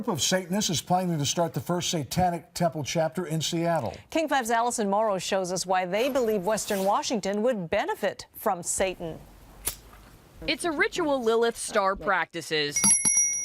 A group of Satanists is planning to start the first Satanic temple chapter in Seattle. King 5's Allison Morrow shows us why they believe Western Washington would benefit from Satan. It's a ritual Lilith Star practices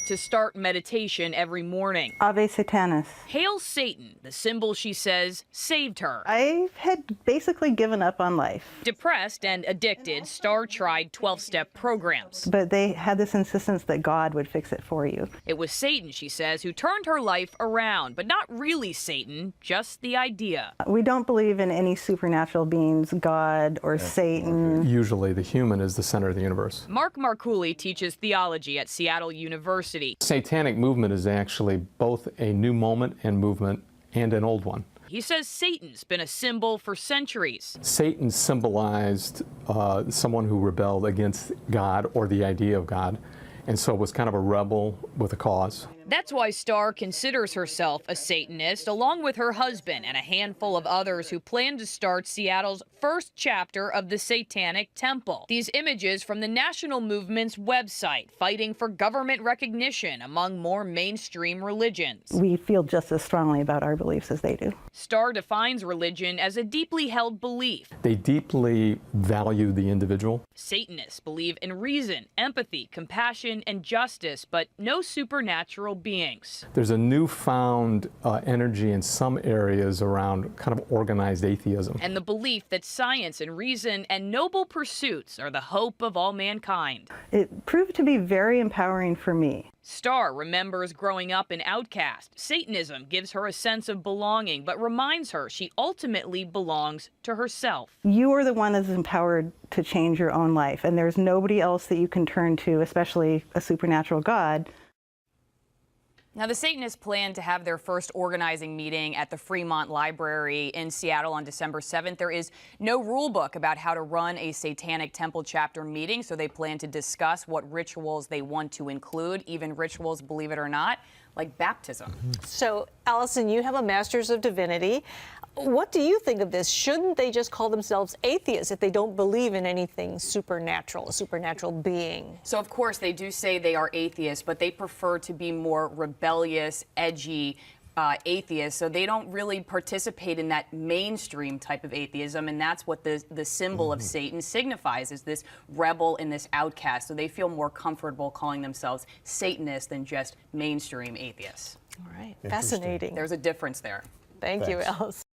to start meditation every morning. Ave Satanas. Hail Satan, the symbol she says saved her. I had basically given up on life. Depressed and addicted, Star tried 12-step programs. But they had this insistence that God would fix it for you. It was Satan, she says, who turned her life around, but not really Satan, just the idea. We don't believe in any supernatural beings, God or Satan. Usually the human is the center of the universe. Mark Marcouli teaches theology at Seattle University. Satanic movement is actually both a new moment and movement and an old one. He says Satan's been a symbol for centuries. Satan symbolized someone who rebelled against God or the idea of God, and so was kind of a rebel with a cause. That's why Starr considers herself a Satanist, along with her husband and a handful of others who plan to start Seattle's first chapter of the Satanic Temple. These images from the national movement's website, fighting for government recognition among more mainstream religions. We feel just as strongly about our beliefs as they do. Starr defines religion as a deeply held belief. They deeply value the individual. Satanists believe in reason, empathy, compassion, and justice, but no supernatural beings. There's a newfound energy in some areas around kind of organized atheism. And the belief that science and reason and noble pursuits are the hope of all mankind. It proved to be very empowering for me. Starr remembers growing up an outcast. Satanism gives her a sense of belonging, but reminds her she ultimately belongs to herself. You are the one that's empowered to change your own life, and there's nobody else that you can turn to, especially a supernatural God. Now, the Satanists plan to have their first organizing meeting at the Fremont Library in Seattle on December 7th. There is no rule book about how to run a Satanic Temple chapter meeting, so they plan to discuss what rituals they want to include, even rituals, believe it or not, like baptism. So, Allison, you have a Master's of Divinity. What do you think of this? Shouldn't they just call themselves atheists if they don't believe in anything supernatural, a supernatural being? So, of course, they do say they are atheists, but they prefer to be more rebellious, edgy atheists. So they don't really participate in that mainstream type of atheism, and that's what the symbol of Satan signifies, is this rebel and this outcast. So they feel more comfortable calling themselves Satanists than just mainstream atheists. All right, fascinating. There's a difference there. Thank you, Allison.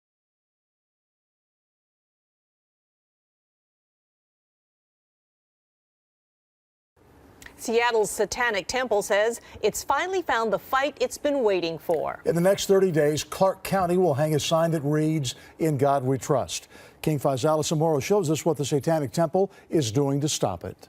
Seattle's Satanic Temple says it's finally found the fight it's been waiting for. In the next 30 days, Clark County will hang a sign that reads, "In God We Trust." King 5's Allison Morrow shows us what the Satanic Temple is doing to stop it.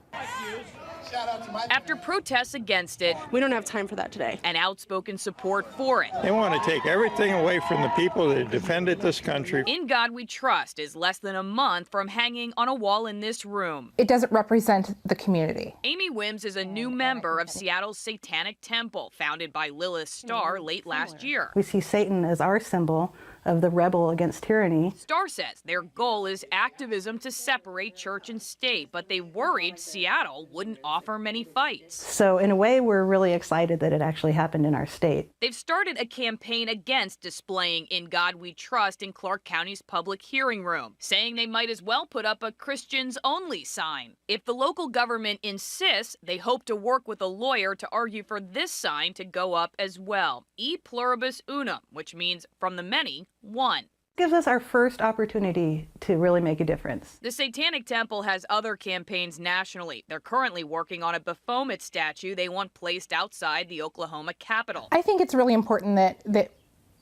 After protests against it, we don't have time for that today, and outspoken support for it. They want to take everything away from the people that defended this country. In God We Trust is less than a month from hanging on a wall in this room. It doesn't represent the community. Amy Wims is a new member of Seattle's Satanic Temple, founded by Lilith Starr late last year. We see Satan as our symbol of the rebel against tyranny. Starr says their goal is activism to separate church and state, but they worried Seattle wouldn't offer many fights. So in a way, we're really excited that it actually happened in our state. They've started a campaign against displaying "In God We Trust" in Clark County's public hearing room, saying they might as well put up a Christians only sign. If the local government insists, they hope to work with a lawyer to argue for this sign to go up as well. E pluribus unum, which means from the many, one. Gives us our first opportunity to really make a difference. The Satanic Temple has other campaigns nationally. They're currently working on a Baphomet statue they want placed outside the Oklahoma Capitol. I think it's really important that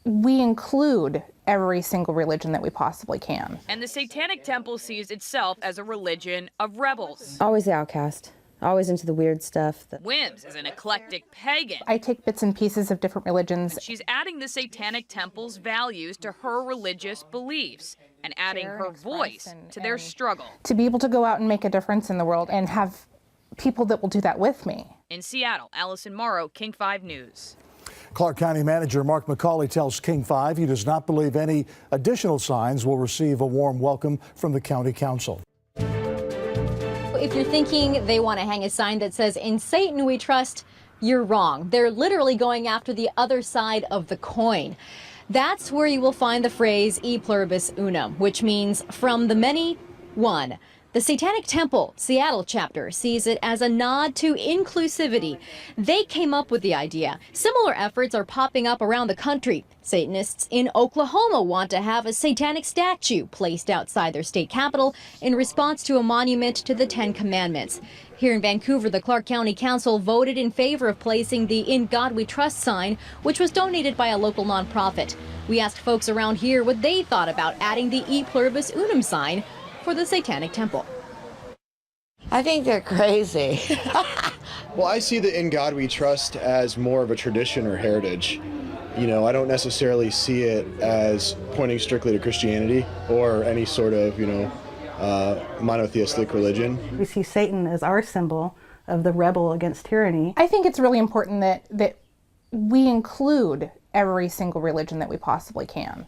we include every single religion that we possibly can. And the Satanic Temple sees itself as a religion of rebels. Always the outcast. Always into the weird stuff. Wims is an eclectic pagan. I take bits and pieces of different religions. She's adding the Satanic Temple's values to her religious beliefs and adding her voice to their struggle. To be able to go out and make a difference in the world and have people that will do that with me. In Seattle, Allison Morrow, King 5 News. Clark County Manager Mark McCauley tells King 5 he does not believe any additional signs will receive a warm welcome from the County Council. If you're thinking they want to hang a sign that says "In Satan We Trust," You're wrong. They're literally going after the other side of the coin. That's where you will find the phrase e pluribus unum, which means from the many, one. The Satanic Temple Seattle chapter sees it as a nod to inclusivity. They came up with the idea. Similar efforts are popping up around the country. Satanists in Oklahoma want to have a satanic statue placed outside their state capitol in response to a monument to the Ten Commandments. Here in Vancouver, the Clark County Council voted in favor of placing the In God We Trust sign, which was donated by a local nonprofit. We asked folks around here what they thought about adding the E Pluribus Unum sign for the Satanic Temple. I think they're crazy. Well, I see the In God We Trust as more of a tradition or heritage. You know, I don't necessarily see it as pointing strictly to Christianity or any sort of, monotheistic religion. We see Satan as our symbol of the rebel against tyranny. I think it's really important that we include every single religion that we possibly can.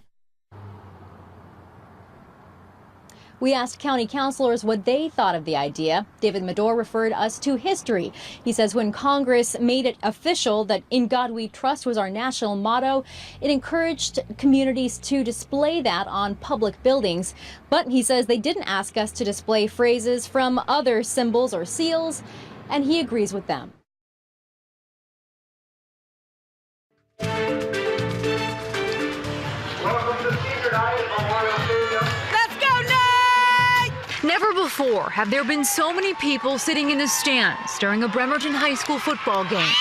We asked county councilors what they thought of the idea. David Medor referred us to history. He says when Congress made it official that In God We Trust was our national motto, it encouraged communities to display that on public buildings. But he says they didn't ask us to display phrases from other symbols or seals, and he agrees with them. Welcome to senior night at Memorial Stadium. Never before have there been so many people sitting in the stands during a Bremerton High School football game.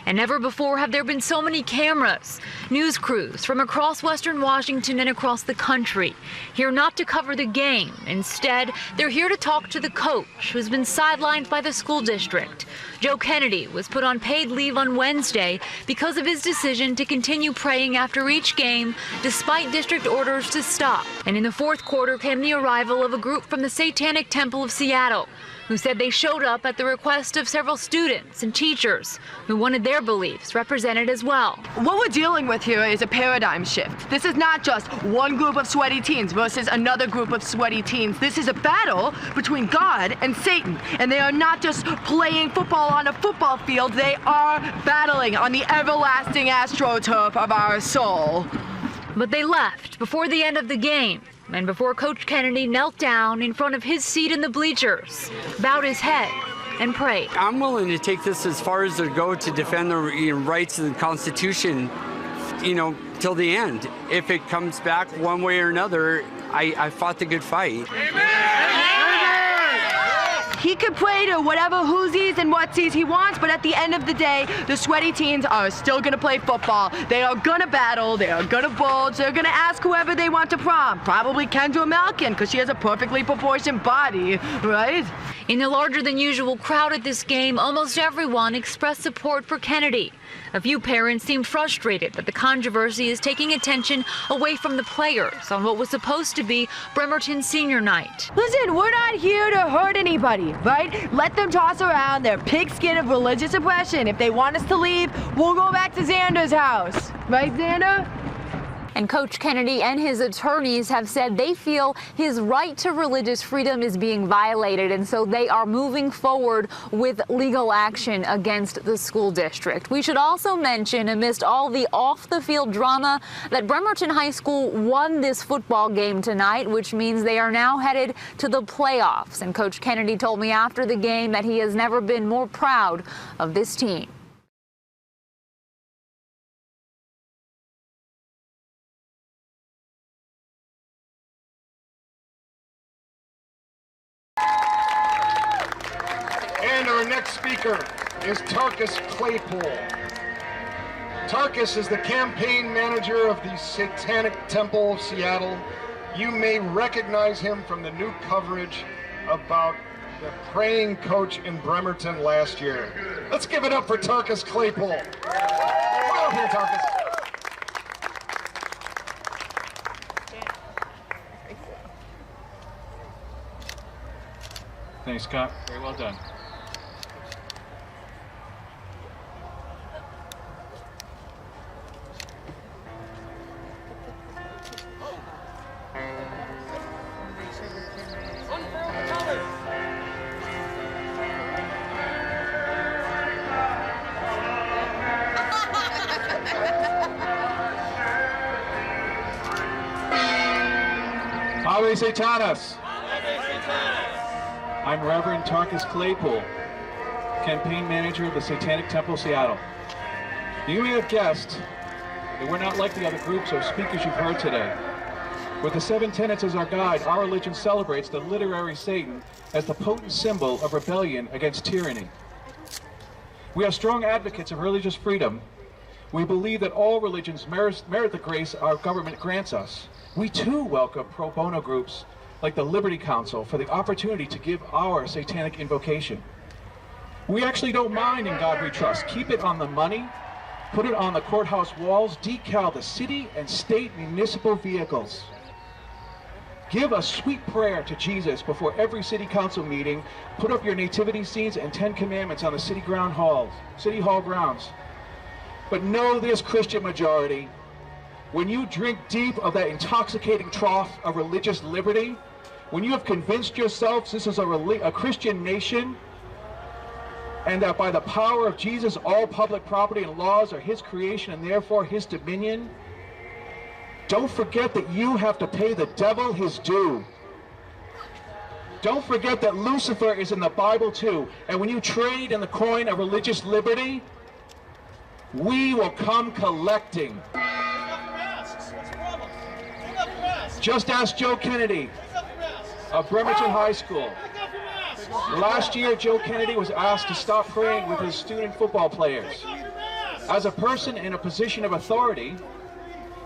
And never before have there been so many cameras, news crews from across Western Washington and across the country, here not to cover the game. Instead, they're here to talk to the coach who's been sidelined by the school district. Joe Kennedy was put on paid leave on Wednesday because of his decision to continue praying after each game, despite district orders to stop. And in the fourth quarter came the arrival of a group from the Satanic Temple of Seattle, who said they showed up at the request of several students and teachers who wanted their beliefs represented as well. What we're dealing with here is a paradigm shift. This is not just one group of sweaty teens versus another group of sweaty teens. This is a battle between God and Satan. And they are not just playing football on a football field, they are battling on the everlasting astroturf of our soul. But they left before the end of the game, and before Coach Kennedy knelt down in front of his seat in the bleachers, bowed his head, and prayed. I'm willing to take this as far as to go to defend the rights of the Constitution, till the end. If it comes back one way or another, I fought the good fight. Amen. He could pray to whatever whoosies and whatsies he wants, but at the end of the day, the sweaty teens are still gonna play football. They are gonna battle, they are gonna bulge, they're gonna ask whoever they want to prom. Probably Kendra Malkin, because she has a perfectly proportioned body, right? In the larger than usual crowd at this game, almost everyone expressed support for Kennedy. A few parents seemed frustrated that the controversy is taking attention away from the players on what was supposed to be Bremerton Senior Night. Listen, we're not here to hurt anybody, right? Let them toss around their pigskin of religious oppression. If they want us to leave, we'll go back to Xander's house. Right, Xander? And Coach Kennedy and his attorneys have said they feel his right to religious freedom is being violated, and so they are moving forward with legal action against the school district. We should also mention, amidst all the off-the-field drama, that Bremerton High School won this football game tonight, which means they are now headed to the playoffs. And Coach Kennedy told me after the game that he has never been more proud of this team. And our next speaker is Tarkus Claypool. Tarkus is the campaign manager of the Satanic Temple of Seattle. You may recognize him from the new coverage about the praying coach in Bremerton last year. Let's give it up for Tarkus Claypool. Come on up here, Tarkus. Thanks, Scott. Very well done. Ave Satanas. I'm Reverend Tarkus Claypool, campaign manager of the Satanic Temple, Seattle. You may have guessed that we're not like the other groups or speakers you've heard today. With the 7 tenets as our guide, our religion celebrates the literary Satan as the potent symbol of rebellion against tyranny. We are strong advocates of religious freedom. We believe that all religions merit the grace our government grants us. We too welcome pro bono groups like the Liberty Council for the opportunity to give our satanic invocation. We actually don't mind In God We Trust. Keep it on the money, put it on the courthouse walls, decal the city and state municipal vehicles. Give a sweet prayer to Jesus before every city council meeting. Put up your nativity scenes and 10 commandments on the city hall grounds. But know this, Christian majority, when you drink deep of that intoxicating trough of religious liberty, when you have convinced yourselves this is a Christian nation, and that by the power of Jesus all public property and laws are his creation and therefore his dominion, don't forget that you have to pay the devil his due. Don't forget that Lucifer is in the Bible too, and when you trade in the coin of religious liberty, we will come collecting. Just ask Joe Kennedy of Bremerton High School. Last year, Joe Kennedy was asked to stop praying with his student football players. As a person in a position of authority,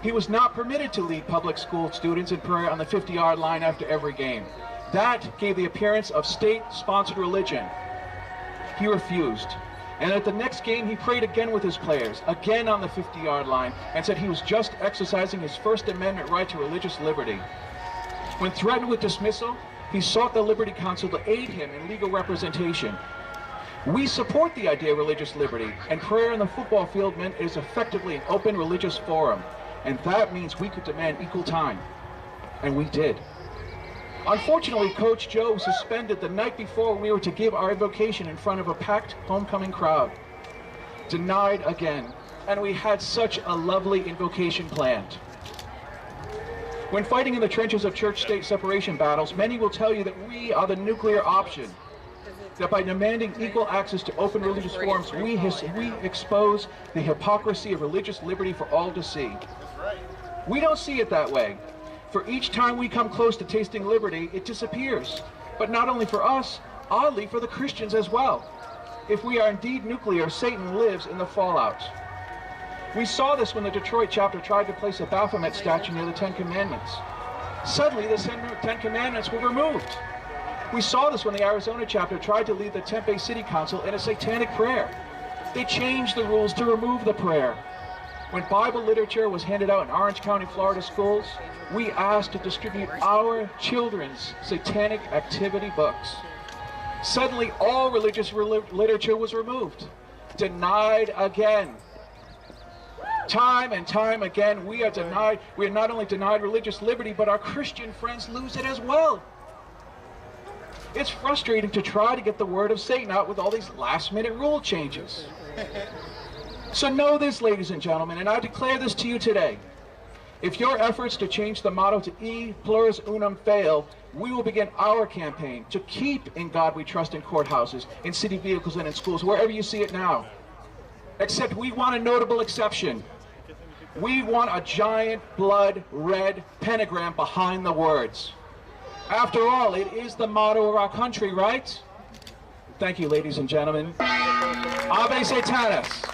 he was not permitted to lead public school students in prayer on the 50-yard line after every game. That gave the appearance of state-sponsored religion. He refused. And at the next game, he prayed again with his players, again on the 50-yard line, and said he was just exercising his First Amendment right to religious liberty. When threatened with dismissal, he sought the Liberty Council to aid him in legal representation. We support the idea of religious liberty, and prayer on the football field meant it is effectively an open religious forum, and that means we could demand equal time. And we did. Unfortunately, Coach Joe was suspended the night before we were to give our invocation in front of a packed homecoming crowd. Denied again, and we had such a lovely invocation planned. When fighting in the trenches of church-state separation battles, many will tell you that we are the nuclear option. That by demanding equal access to open religious forums, we expose the hypocrisy of religious liberty for all to see. We don't see it that way. For each time we come close to tasting liberty, it disappears. But not only for us, oddly for the Christians as well. If we are indeed nuclear, Satan lives in the fallout. We saw this when the Detroit chapter tried to place a Baphomet statue near the 10 Commandments. Suddenly, the 10 Commandments were removed. We saw this when the Arizona chapter tried to lead the Tempe City Council in a satanic prayer. They changed the rules to remove the prayer. When Bible literature was handed out in Orange County, Florida schools, we asked to distribute our children's satanic activity books. Suddenly, all religious literature was removed. Denied again. Time and time again, we are not only denied religious liberty, but our Christian friends lose it as well. It's frustrating to try to get the word of Satan out with all these last-minute rule changes. So know this, ladies and gentlemen, and I declare this to you today. If your efforts to change the motto to E pluribus unum fail, we will begin our campaign to keep In God We Trust in courthouses, in city vehicles, and in schools, wherever you see it now. Except we want a notable exception. We want a giant blood red pentagram behind the words. After all, it is the motto of our country, right? Thank you, ladies and gentlemen. Ave Satanas.